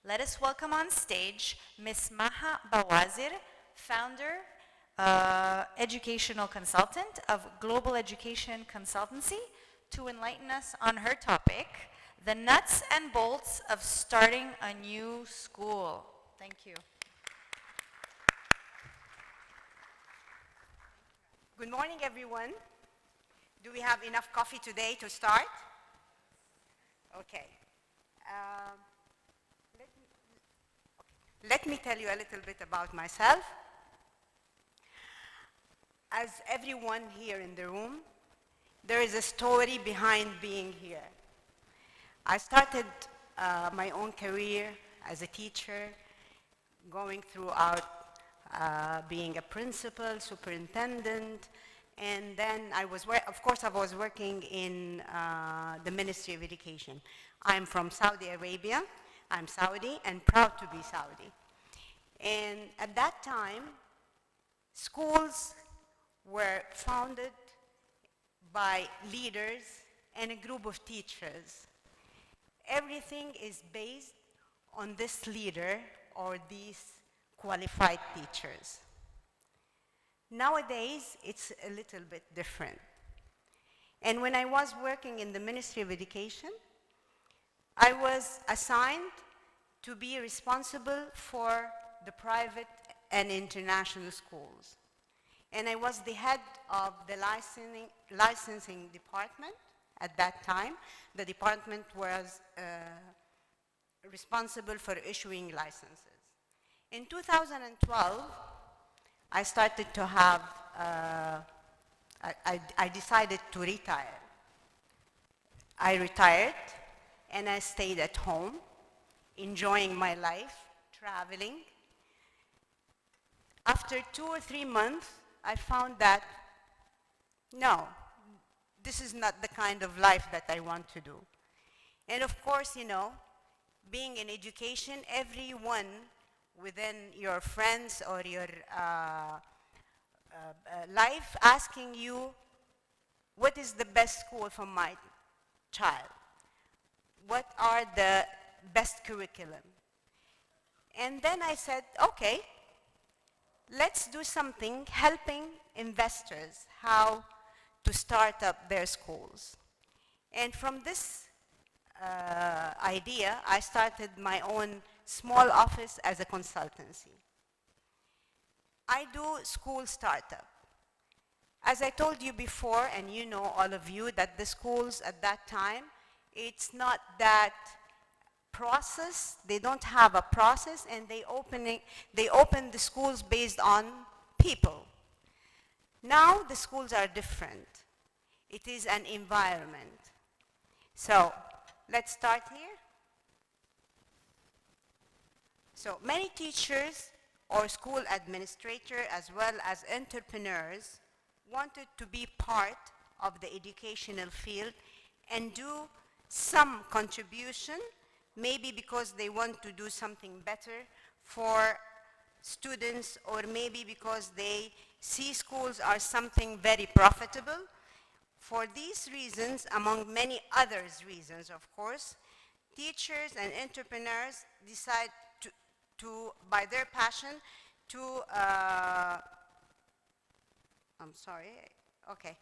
Let us welcome on stage Ms. Maha Bawazir, founder, educational consultant of Global Education Consultancy, to enlighten us on her topic, the nuts and bolts of starting a new school. Thank you. Good morning, everyone. Do we have enough coffee today to start? Okay. Let me tell you a little bit about myself. As everyone here in the room, there is a story behind being here. I started my own career as a teacher, going throughout being a principal, superintendent, and then I was working in the Ministry of Education. I'm from Saudi Arabia. I'm Saudi and proud to be Saudi. And at that time, schools were founded by leaders and a group of teachers. Everything is based on this leader or these qualified teachers. Nowadays, it's a little bit different. And when I was working in the Ministry of Education, I was assigned to be responsible for the private and international schools. And I was the head of the licensing department at that time. The department was responsible for issuing licenses. In 2012, I started to have, I decided to retire. I retired and I stayed at home, enjoying my life, traveling. After 2 or 3 months, I found that, no, this is not the kind of life that I want to do. And of course, you know, being in education, everyone within your friends or your life asking you, what is the best school for my child? What are the best curriculum? And then I said, okay, let's do something helping investors how to start up their schools. And from this idea, I started my own small office as a consultancy. I do school startup. As I told you before, and you know, all of you, that the schools at that time, it's not that process. They don't have a process, and they open the schools based on people. Now the schools are different. It is an environment. So let's start here. So many teachers or school administrators as well as entrepreneurs wanted to be part of the educational field and do some contribution, maybe because they want to do something better for students, or maybe because they see schools are something very profitable. For these reasons, among many other reasons, of course, teachers and entrepreneurs decide to by their passion, to, I'm sorry, okay,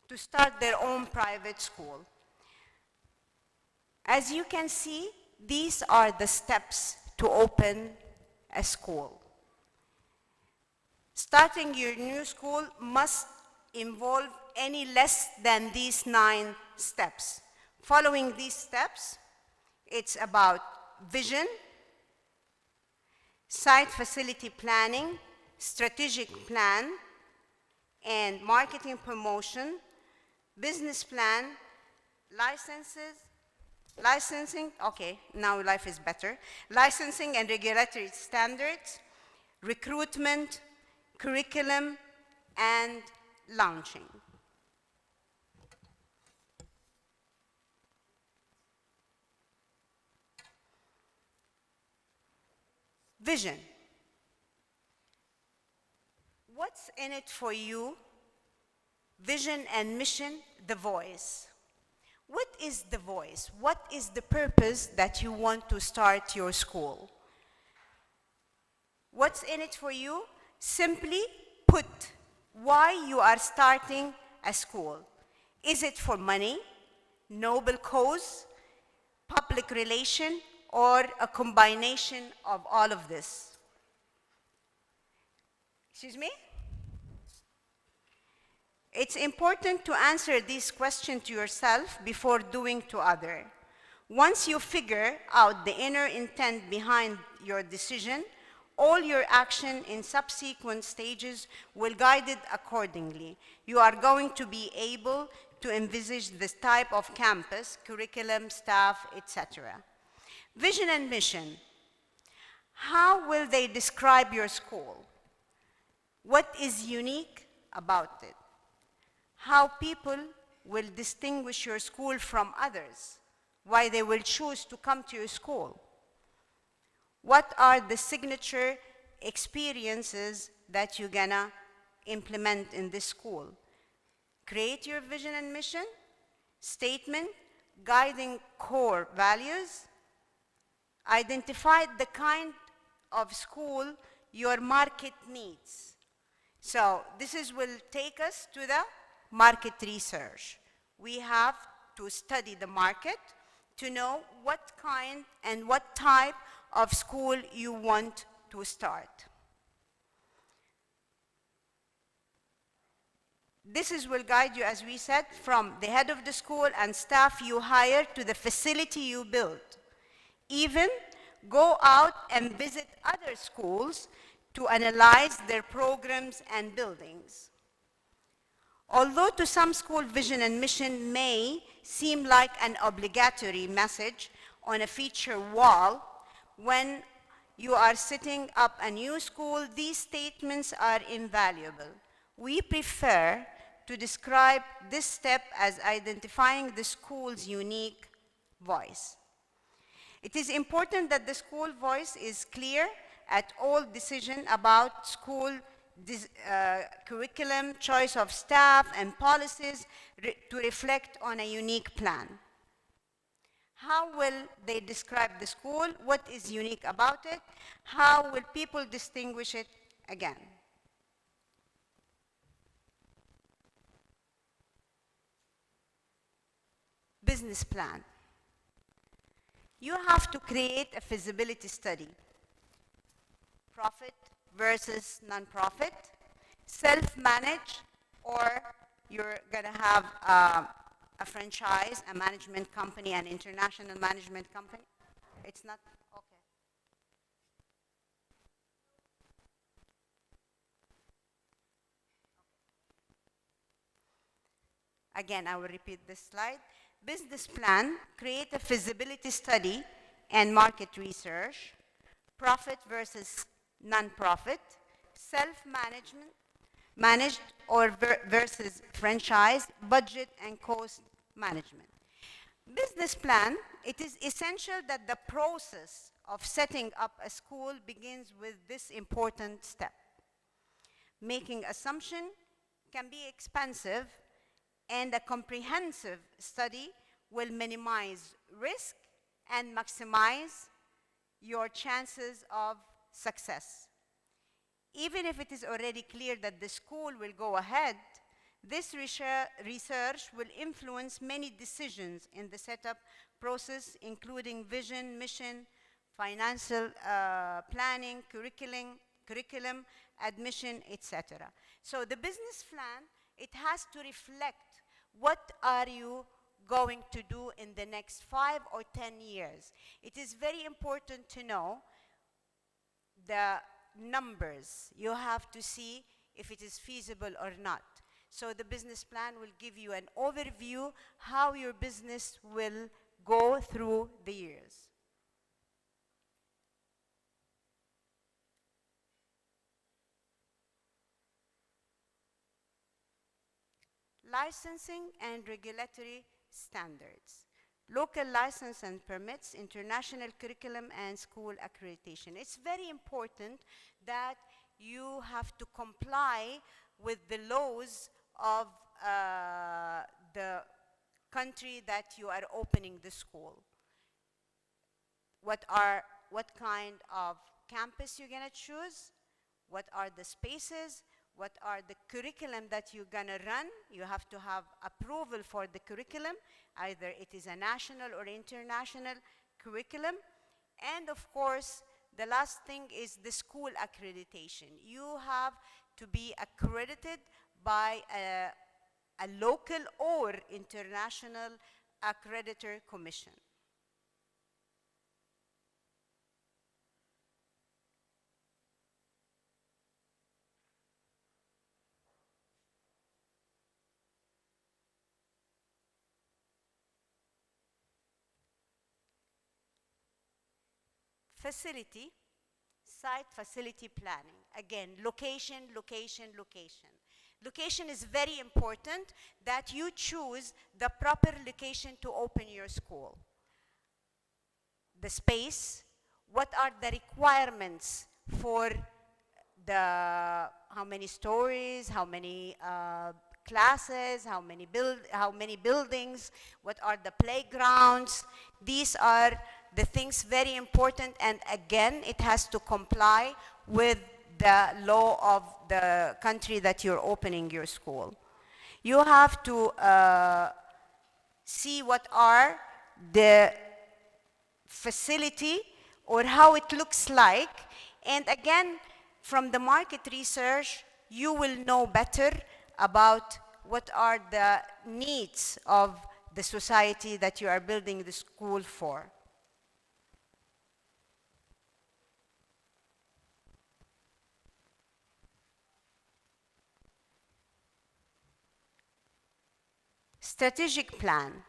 to start their own private school. As you can see, these are the steps to open a school. Starting your new school must involve any less than these 9 steps. Following these steps, it's about vision, site facility planning, strategic plan, and marketing promotion, business plan, licensing, okay, now life is better, licensing and regulatory standards, recruitment, curriculum, and launching. Vision. What's in it for you? Vision and mission, the voice. What is the voice? What is the purpose that you want to start your school? What's in it for you? Simply put why you are starting a school. Is it for money, noble cause, public relation, or a combination of all of this? Excuse me? It's important to answer these questions to yourself before doing to others. Once you figure out the inner intent behind your decision, all your action in subsequent stages will guide it accordingly. You are going to be able to envisage this type of campus, curriculum, staff, etc. Vision and mission. How will they describe your school? What is unique about it? How people will distinguish your school from others? Why they will choose to come to your school? What are the signature experiences that you're gonna implement in this school? Create your vision and mission, statement, guiding core values, identify the kind of school your market needs. So this will take us to the market research. We have to study the market to know what kind and what type of school you want to start. This will guide you, as we said, from the head of the school and staff you hire to the facility you build. Even go out and visit other schools to analyze their programs and buildings. Although to some school vision and mission may seem like an obligatory message on a feature wall, when you are setting up a new school, these statements are invaluable. We prefer to describe this step as identifying the school's unique voice. It is important that the school voice is clear at all decisions about school curriculum, choice of staff, and policies to reflect on a unique plan. How will they describe the school? What is unique about it? How will people distinguish it again? Business plan. You have to create a feasibility study. Profit versus non-profit, self-manage, or you're going to have a franchise, a management company, an international management company. It's not, okay. Again, I will repeat this slide. Business plan, create a feasibility study and market research, profit versus non-profit, self-management, managed or versus franchise, budget and cost management. Business plan, it is essential that the process of setting up a school begins with this important step. Making assumption can be expensive, and a comprehensive study will minimize risk and maximize your chances of success. Even if it is already clear that the school will go ahead, this research will influence many decisions in the setup process, including vision, mission, financial planning, curriculum, admission, etc. So the business plan, it has to reflect what are you going to do in the next 5 or 10 years. It is very important to know the numbers. You have to see if it is feasible or not. So the business plan will give you an overview how your business will go through the years. Licensing and regulatory standards. Local license and permits, international curriculum, and school accreditation. It's very important that you have to comply with the laws of the country that you are opening the school. What kind of campus you're going to choose, what are the spaces, what are the curriculum that you're going to run. You have to have approval for the curriculum, either it is a national or international curriculum. And of course, the last thing is the school accreditation. You have to be accredited by a local or international accreditor commission. Facility, site facility planning. Again, location, location, location. Location is very important, that you choose the proper location to open your school. The space, what are the requirements for how many stories, how many classes, how many buildings, what are the playgrounds. These are the things very important, and again, it has to comply with the law of the country that you're opening your school. You have to see what are the facility or how it looks like, and again, from the market research, you will know better about what are the needs of the society that you are building the school for. Strategic plan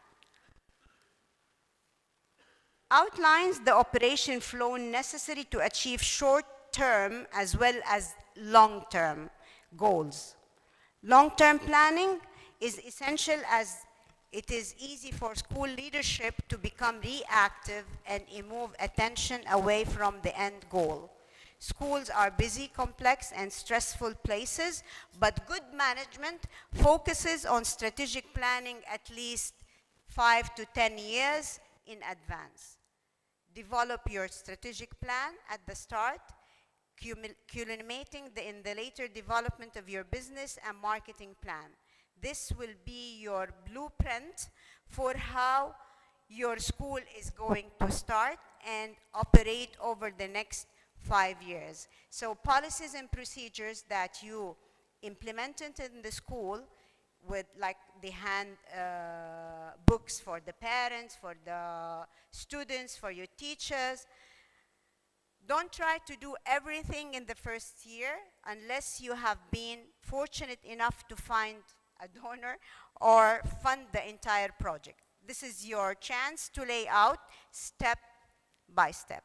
outlines the operation flow necessary to achieve short-term as well as long-term goals. Long-term planning is essential, as it is easy for school leadership to become reactive and move attention away from the end goal. Schools are busy, complex, and stressful places, but good management focuses on strategic planning at least 5 to 10 years in advance. Develop your strategic plan at the start, culminating in the later development of your business and marketing plan. This will be your blueprint for how your school is going to start and operate over the next 5 years. So policies and procedures that you implemented in the school, with like the hand books for the parents, for the students, for your teachers. Don't try to do everything in the first year unless you have been fortunate enough to find a donor or fund the entire project. This is your chance to lay out step by step.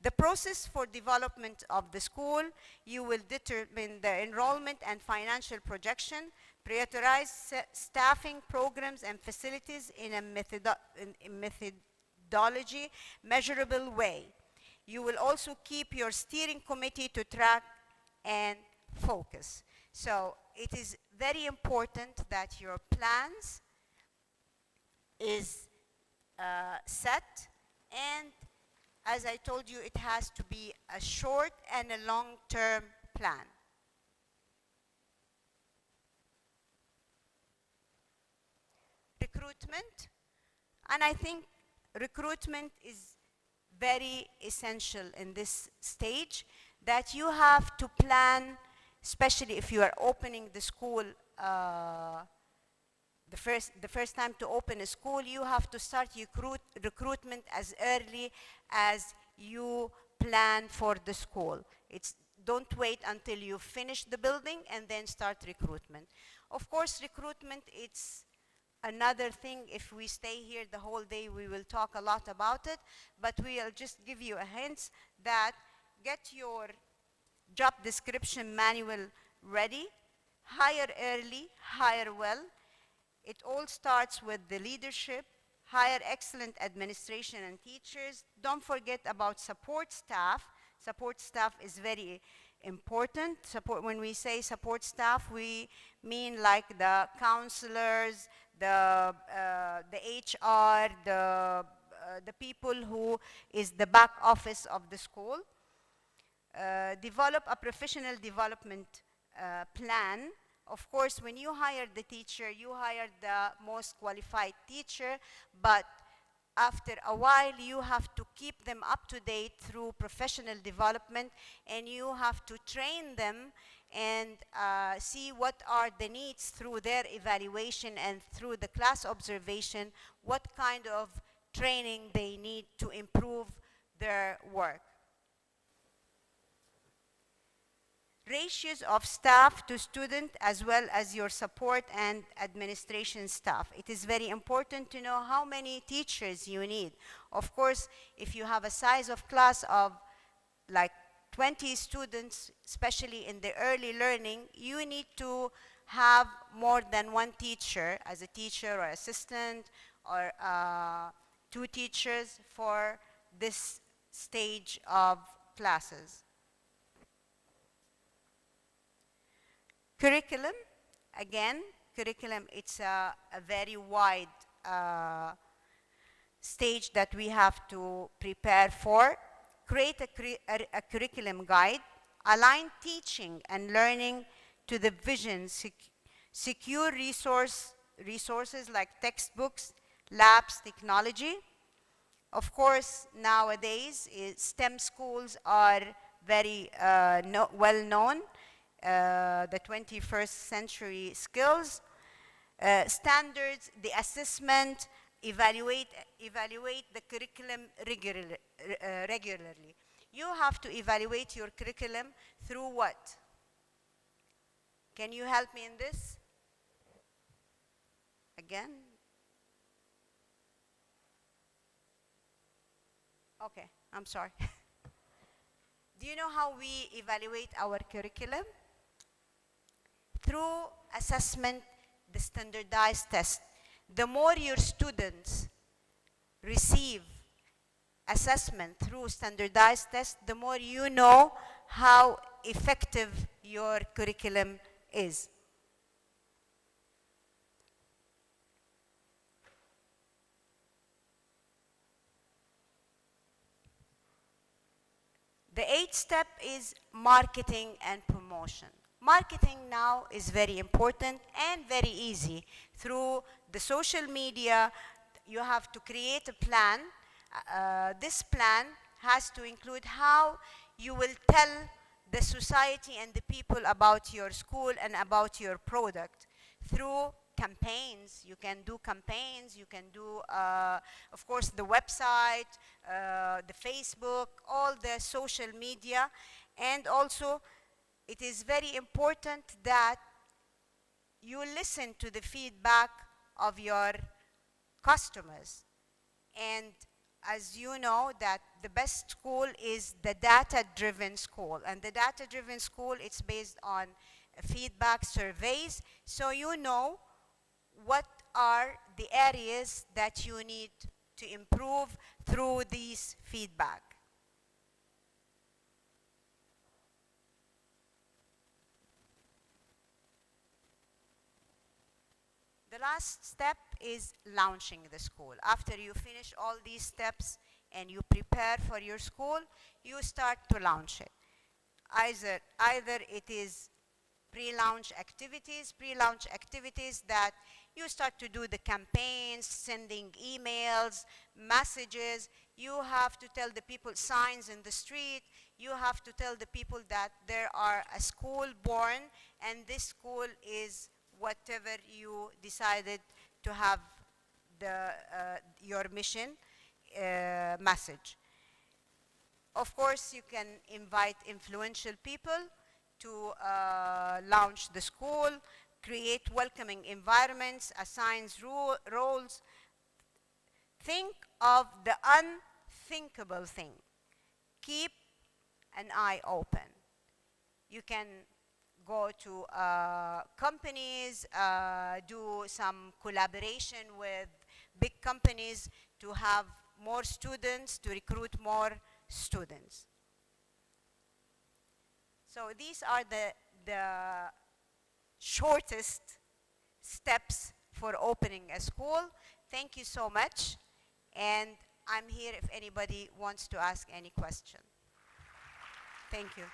The process for development of the school, you will determine the enrollment and financial projection, prioritize staffing programs and facilities in a methodology measurable way. You will also keep your steering committee to track and focus. So it is very important that your plans is set, and as I told you, it has to be a short and a long-term plan. Recruitment, and I think recruitment is very essential in this stage, that you have to plan, especially if you are opening the school, the first time to open a school, you have to start recruitment as early as you plan for the school. Don't wait until you finish the building and then start recruitment. Of course, recruitment, it's another thing. If we stay here the whole day, we will talk a lot about it, but we'll just give you a hint that get your job description manual ready, hire early, hire well. It all starts with the leadership. Hire excellent administration and teachers. Don't forget about support staff. Support staff is very important. When we say support staff, we mean like the counselors, the HR, the people who is the back office of the school. Develop a professional development plan. Of course, when you hire the teacher, you hire the most qualified teacher, but after a while, you have to keep them up to date through professional development, and you have to train them and see what are the needs through their evaluation and through the class observation, what kind of training they need to improve their work. Ratios of staff to student, as well as your support and administration staff. It is very important to know how many teachers you need. Of course, if you have a size of class of like 20 students, especially in the early learning, you need to have more than one teacher as a teacher or assistant, or 2 teachers for this stage of classes. Curriculum, again, curriculum, it's a very wide stage that we have to prepare for. Create a curriculum guide, align teaching and learning to the vision, secure resources like textbooks, labs, technology. Of course, nowadays, STEM schools are very well known. The 21st century skills, standards, the assessment, evaluate the curriculum regularly. You have to evaluate your curriculum through what? Can you help me in this? Again? Okay, I'm sorry. Do you know how we evaluate our curriculum? Through assessment, the standardized test. The more your students receive assessment through standardized test, the more you know how effective your curriculum is. The 8th step is marketing and promotion. Marketing now is very important and very easy. Through the social media, you have to create a plan. This plan has to include how you will tell the society and the people about your school and about your product. Through campaigns, you can do campaigns, you can do, of course, the website, the Facebook, all the social media, and also it is very important that you listen to the feedback of your customers. And as you know, that the best school is the data-driven school. And the data-driven school, it's based on feedback surveys. So you know what are the areas that you need to improve through these feedback. The last step is launching the school. After you finish all these steps and you prepare for your school, you start to launch it. Either it is pre-launch activities that you start to do the campaigns, sending emails, messages. You have to tell the people, signs in the street. You have to tell the people that there are a school born, and this school is whatever you decided to have your mission message. Of course, you can invite influential people to launch the school, create welcoming environments, assign roles. Think of the unthinkable thing. Keep an eye open. You can go to companies, do some collaboration with big companies to have more students, to recruit more students. So these are the shortest steps for opening a school. Thank you so much. And I'm here if anybody wants to ask any question. Thank you.